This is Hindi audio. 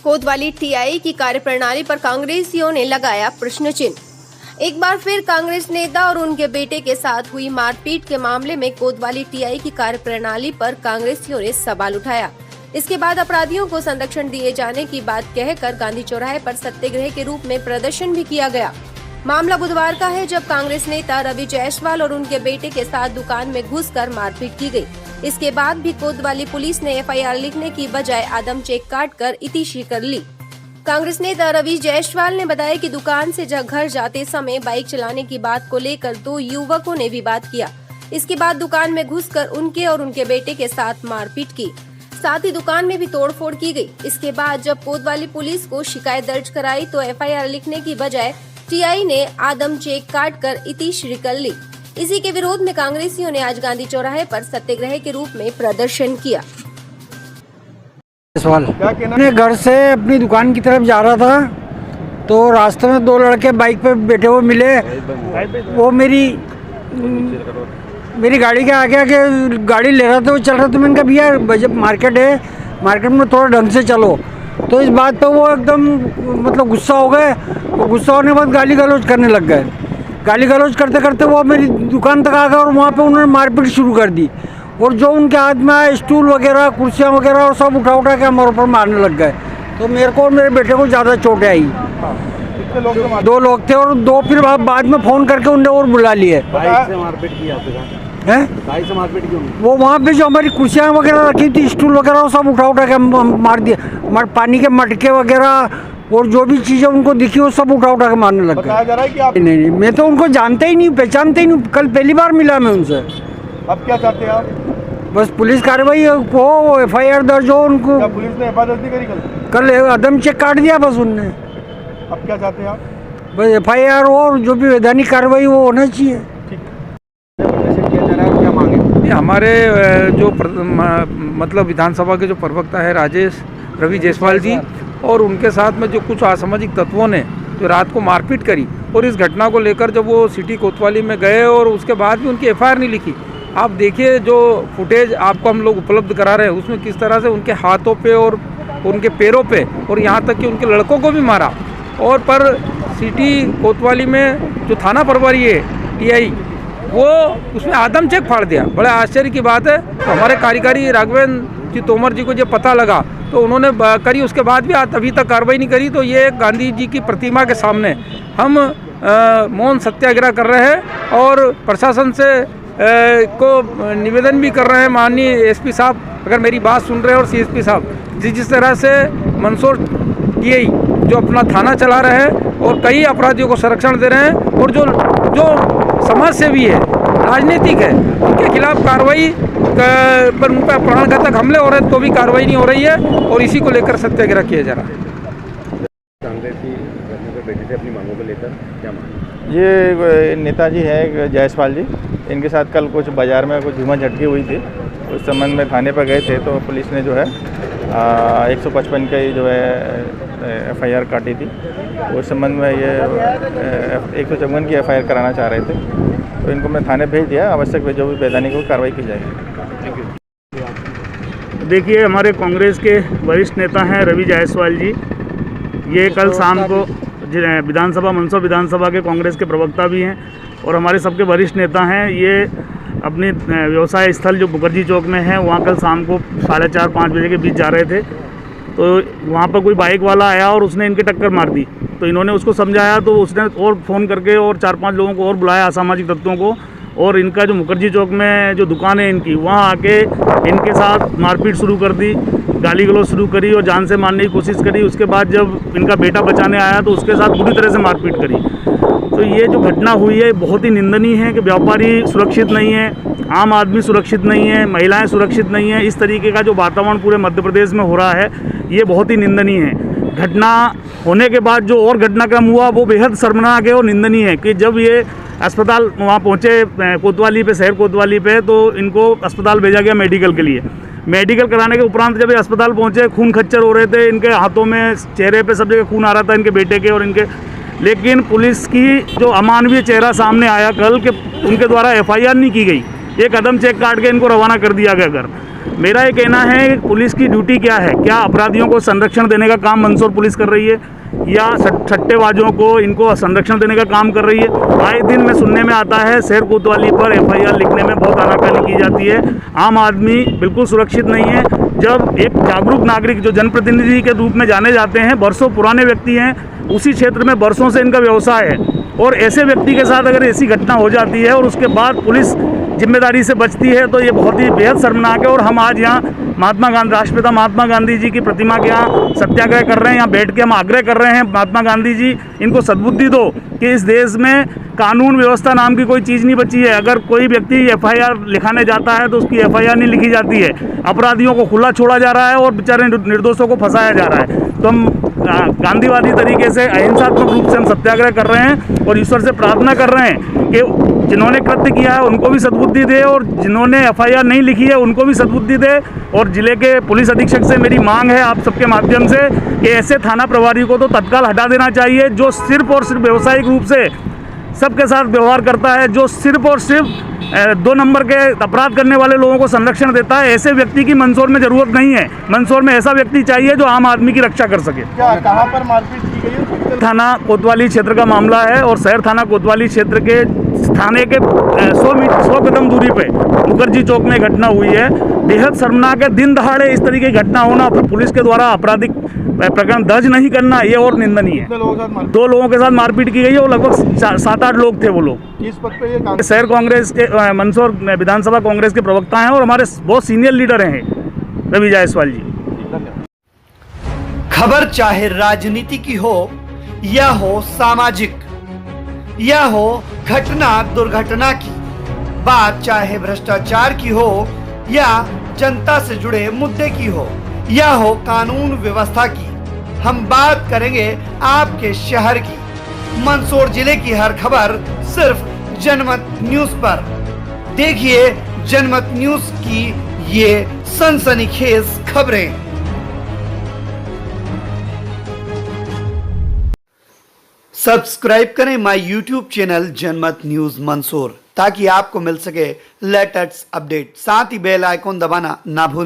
कोतवाली टीआई की कार्यप्रणाली पर कांग्रेसियों ने लगाया प्रश्न चिन्ह। एक बार फिर कांग्रेस नेता और उनके बेटे के साथ हुई मारपीट के मामले में कोतवाली टीआई की कार्यप्रणाली पर कांग्रेसियों ने सवाल उठाया। इसके बाद अपराधियों को संरक्षण दिए जाने की बात कहकर गांधी चौराहे पर सत्याग्रह के रूप में प्रदर्शन भी किया गया। मामला बुधवार का है, जब कांग्रेस नेता रवि जायसवाल और उनके बेटे के साथ दुकान में घुसकर मारपीट की गई। इसके बाद भी कोतवाली पुलिस ने एफआईआर लिखने की बजाय आदम चेक काटकर इतिश्री कर ली। कांग्रेस नेता रवि जायसवाल ने बताया कि दुकान से घर जाते समय बाइक चलाने की बात को लेकर 2 युवकों ने विवाद किया। इसके बाद दुकान में घुसकर उनके और उनके बेटे के साथ मारपीट की, साथ ही दुकान में भी तोड़फोड़ की गई। इसके बाद जब कोतवाली पुलिस को शिकायत दर्ज कराई तो एफआईआर लिखने की बजाय टीआई ने आदम चेक काटकर इतिश्री कर ली। इसी के विरोध में कांग्रेसियों ने आज गांधी चौराहे पर सत्याग्रह के रूप में प्रदर्शन किया। अपने घर से अपनी दुकान की तरफ जा रहा था तो रास्ते में 2 लड़के बाइक पे बैठे हुए मिले। वो मेरी गाड़ी के आगे आके गाड़ी ले रहा था, वो चल रहा था। मैंने कहा भैया जब मार्केट है, मार्केट में थोड़ा ढंग से चलो। तो इस बात पे वो एकदम मतलब गुस्सा हो गए। वो गुस्सा होने के बाद गाली गलौज करने लग गए। गाली गलौज करते करते वो मेरी दुकान तक आ गए और वहाँ पे उन्होंने मारपीट शुरू कर दी। और जो उनके हाथ में आए स्टूल वगैरह, कुर्सियाँ वगैरह और सब उठा के हमारे ऊपर मारने लग गए। तो मेरे को और मेरे बेटे को ज़्यादा चोटें आई। 2 लोग थे और 2 फिर बाद में फ़ोन करके उनने और बुला लिए। वो वहाँ पे जो हमारी कुर्सियाँ वगैरह रखी थी, स्टूल वगैरह, वो सब उठा के मार दिए। पानी के मटके वगैरह और जो भी चीज़ें उनको दिखी वो सब उठा के मारने लग गए। नहीं, मैं तो उनको जानता ही नहीं, पहचानते ही नहीं। कल पहली बार मिला मैं उनसे। अब क्या चाहते हैं आप? बस पुलिस कार्रवाई हो, एफआईआर दर्ज हो उनको। क्या पुलिस ने एफआईआर दर्ज करी? कल आदम चेक काट दिया बस उनने। अब क्या चाहते हैं आप? बस एफआईआर हो और जो भी वैधानिक कार्रवाई वो होना चाहिए। हमारे जो मतलब विधानसभा के जो प्रवक्ता है राजेश रवि जायसवाल जी, और उनके साथ में जो कुछ असामाजिक तत्वों ने जो रात को मारपीट करी, और इस घटना को लेकर जब वो सिटी कोतवाली में गए और उसके बाद भी उनकी एफआईआर नहीं लिखी। आप देखिए जो फुटेज आपको हम लोग उपलब्ध करा रहे हैं उसमें किस तरह से उनके हाथों पे और उनके पैरों पे और यहाँ तक कि उनके लड़कों को भी मारा। और पर सिटी कोतवाली में जो थाना प्रभारी है टीआई, वो उसमें आदम चेक फाड़ दिया। बड़े आश्चर्य की बात है। तो हमारे कार्यकारी राघवेंद्र जी तोमर जी को जब पता लगा तो उन्होंने करी, उसके बाद भी अभी तक कार्रवाई नहीं करी। तो ये गांधी जी की प्रतिमा के सामने हम मौन सत्याग्रह कर रहे हैं और प्रशासन से को निवेदन भी कर रहे हैं। माननीय एसपी साहब अगर मेरी बात सुन रहे हैं और सीएसपी साहब, जिस तरह से मंदसौर टीआई जो अपना थाना चला रहे हैं और कई अपराधियों को संरक्षण दे रहे हैं, और जो समाज सेवी है, राजनीतिक है, उनके खिलाफ कार्रवाई पर उन पर प्राणघातक हमले हो रहे हैं तो भी कार्रवाई नहीं हो रही है, और इसी को लेकर सत्याग्रह किया जा रहा है। बेटे से अपनी मांगों को लेकर क्या मांग? ये नेताजी है जायसवाल जी, इनके साथ कल कुछ बाज़ार में कुछ धूमा झटकी हुई थी। उस संबंध में थाने पर गए थे तो पुलिस ने जो है 155 का जो है एफआईआर काटी थी। उस संबंध में ये 154 की एफआईआर कराना चाह रहे थे, तो इनको मैं थाने भेज दिया। आवश्यक जो भी वैधानिक को कार्रवाई की जाएगी। देखिए, हमारे कांग्रेस के वरिष्ठ नेता हैं रवि जायसवाल जी। ये कल शाम को विधानसभा मंदसौर विधानसभा के कांग्रेस के प्रवक्ता भी हैं और हमारे सबके वरिष्ठ नेता हैं। ये अपनी व्यवसाय स्थल जो मुखर्जी चौक में है, वहाँ कल शाम को 4:30-5 बजे के बीच जा रहे थे। तो वहाँ पर कोई बाइक वाला आया और उसने इनके टक्कर मार दी। तो इन्होंने उसको समझाया तो उसने और फ़ोन करके और 4-5 लोगों को और बुलाया, असामाजिक तत्वों को, और इनका जो मुखर्जी चौक में जो दुकान है इनकी, वहाँ आके इनके साथ मारपीट शुरू कर दी, गाली गलौज शुरू करी और जान से मारने की कोशिश करी। उसके बाद जब इनका बेटा बचाने आया तो उसके साथ बुरी तरह से मारपीट करी। तो ये जो घटना हुई है बहुत ही निंदनीय है कि व्यापारी सुरक्षित नहीं है, आम आदमी सुरक्षित नहीं है, महिलाएं सुरक्षित नहीं है। इस तरीके का जो वातावरण पूरे मध्य प्रदेश में हो रहा है ये बहुत ही निंदनीय है। घटना होने के बाद जो और घटनाक्रम हुआ वो बेहद शर्मनाक है और निंदनीय है कि जब ये अस्पताल वहाँ पहुँचे कोतवाली पे, शहर कोतवाली पे, तो इनको अस्पताल भेजा गया मेडिकल के लिए। मेडिकल कराने के उपरांत जब ये अस्पताल पहुँचे, खून खच्चर हो रहे थे, इनके हाथों में, चेहरे पे सब जगह खून आ रहा था इनके बेटे के और इनके। लेकिन पुलिस की जो अमानवीय चेहरा सामने आया कल कि उनके द्वारा एफआईआर नहीं की गई, एक कदम चेक काट के इनको रवाना कर दिया गया घर। मेरा ये कहना है कि पुलिस की ड्यूटी क्या है, क्या अपराधियों को संरक्षण देने का काम मंदसौर पुलिस कर रही है या सट्टेबाजों को इनको संरक्षण देने का काम कर रही है। आए दिन में सुनने में आता है शहर कोतवाली पर एफआईआर लिखने में बहुत आनाकानी की जाती है। आम आदमी बिल्कुल सुरक्षित नहीं है। जब एक जागरूक नागरिक जो जनप्रतिनिधि के रूप में जाने जाते हैं, बरसों पुराने व्यक्ति हैं, उसी क्षेत्र में बरसों से इनका व्यवसाय है, और ऐसे व्यक्ति के साथ अगर ऐसी घटना हो जाती है और उसके बाद पुलिस जिम्मेदारी से बचती है तो ये बहुत ही बेहद शर्मनाक है। और हम आज यहाँ राष्ट्रपिता महात्मा गांधी जी की प्रतिमा के यहाँ सत्याग्रह कर रहे हैं। यहाँ बैठ के हम आग्रह कर रहे हैं, महात्मा गांधी जी इनको सद्बुद्धि दो कि इस देश में कानून व्यवस्था नाम की कोई चीज़ नहीं बची है। अगर कोई व्यक्ति एफआईआर लिखाने जाता है तो उसकी एफआईआर नहीं लिखी जाती है, अपराधियों को खुला छोड़ा जा रहा है और बेचारे निर्दोषों को फंसाया जा रहा है। तो हम गांधीवादी तरीके से अहिंसात्मक रूप से हम सत्याग्रह कर रहे हैं और ईश्वर से प्रार्थना कर रहे हैं कि जिन्होंने कृत्य किया है उनको भी सद्बुद्धि दे और जिन्होंने एफआईआर नहीं लिखी है उनको भी सद्बुद्धि दे। और जिले के पुलिस अधीक्षक से मेरी मांग है आप सबके माध्यम से कि ऐसे थाना प्रभारी को तो तत्काल हटा देना चाहिए जो सिर्फ और सिर्फ व्यावसायिक रूप से सबके साथ व्यवहार करता है, जो सिर्फ और सिर्फ 2 नंबर के अपराध करने वाले लोगों को संरक्षण देता है। ऐसे व्यक्ति की मंदसौर में ज़रूरत नहीं है। मंदसौर में ऐसा व्यक्ति चाहिए जो आम आदमी की रक्षा कर सके। क्या कहाँ पर मारपीट की गई है? थाना कोतवाली क्षेत्र का मामला है और शहर थाना कोतवाली क्षेत्र के थाने के 100 कदम दूरी पे मुखर्जी चौक में घटना हुई है। बेहद शर्मनाक है। दिन दहाड़े इस तरीके की घटना होना, पुलिस के द्वारा आपराधिक प्रकरण दर्ज नहीं करना, ये और निंदनीय है। 2 लोगों के साथ मारपीट की गई है और लगभग 7-8 लोग थे। वो लोग किस पद पे ये शहर कांग्रेस के मंदसौर विधानसभा कांग्रेस के प्रवक्ता हैं और हमारे बहुत सीनियर लीडर हैं रवि जायसवाल जी। खबर चाहे राजनीति की हो या हो सामाजिक या हो घटना दुर्घटना की, बात चाहे भ्रष्टाचार की हो या जनता से जुड़े मुद्दे की हो या हो कानून व्यवस्था की, हम बात करेंगे आपके शहर की। मंदसौर जिले की हर खबर सिर्फ जनमत न्यूज पर। देखिए जनमत न्यूज की ये सनसनीखेज खबरें। सब्सक्राइब करें माय यूट्यूब चैनल जनमत न्यूज मंदसौर ताकि आपको मिल सके लेटेस्ट अपडेट। साथ ही बेल आइकॉन दबाना ना भूलें।